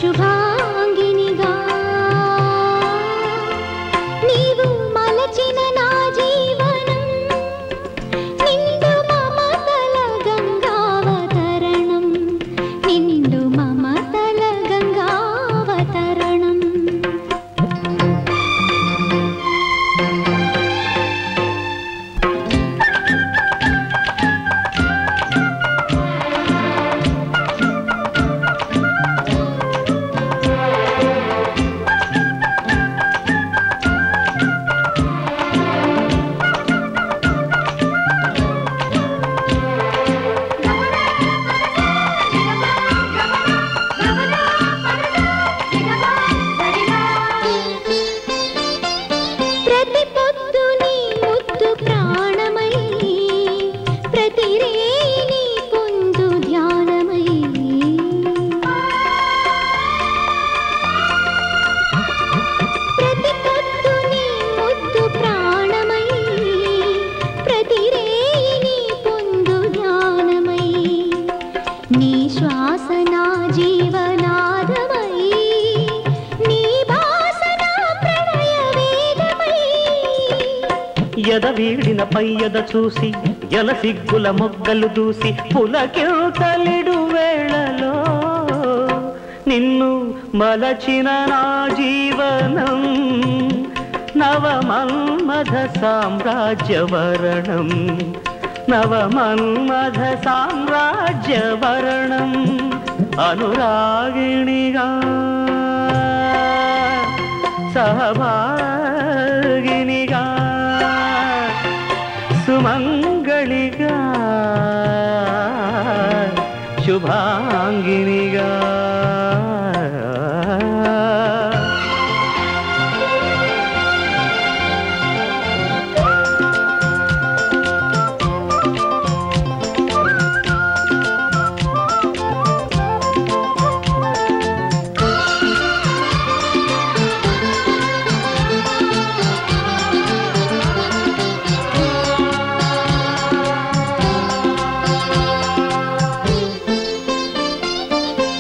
శుభాంగినిగా నీవు మలచిన నా జీవనం నిండు మమతల గంగావతరణం నిండు మమతల గంగావతరణం ఎద వీడిన పయ్యద చూసి ఎల సిగ్గుల మొగ్గలు దూసి పులకింతలిడు వేళలో నిన్ను మలచిన నా జీవనం నవమన్మథ సామ్రాజ్యవరణం నవమన్మథ సామ్రాజ్యవరణం అనురాగిణిగా సహభాగినిగా సుమంగళిగా శుభాంగినిగా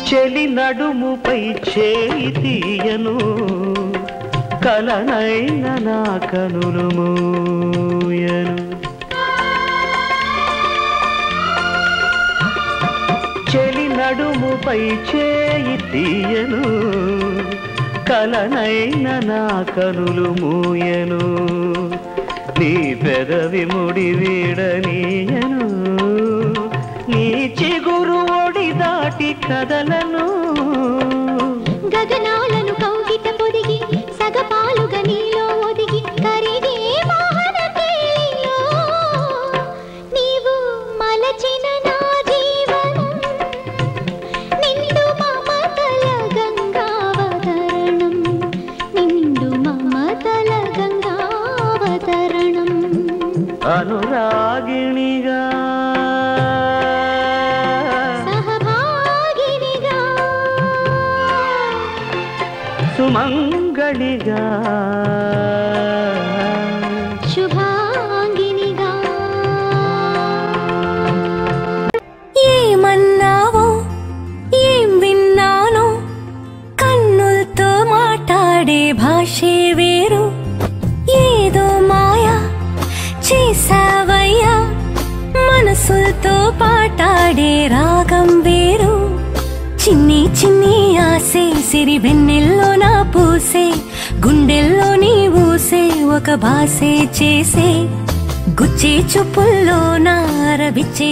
చెలి నడుముపై చేయి తీయను కలనైన నా కనులు మూయను చెలి నడుముపై చేయి తీయను కలనైన నా కనులు మూయను నీ పెదవి ముడి వీడనీయను నీ చిగురు ఒడి దాటి కదలను గగనాలను కౌగిట పొదిగి సగపాలుగా నీలో ఒదిగి కరిగే మోహన తేలిలో నీవు మలచిన నా జీవనం నిండు మమతల గంగావతరణం నిండు మమతల గంగావతరణం అనురాగిణిగా సుమంగళిగా శుభాంగినిగా ఏమన్నావో ఏం విన్నానో కన్నులతో మాట్లాడే భాషే వేరు ఏదో మాయా చేసావయ్యా మనసులతో పాటాడే రాగం వేరు చిన్ని చిన్ని ఆసే సిరి వెన్నెల్లో నా పూసే గుండెల్లో నీ ఊసే ఒక భాసే చేసే గుచ్చే చూపుల్లో నా రవిచ్చే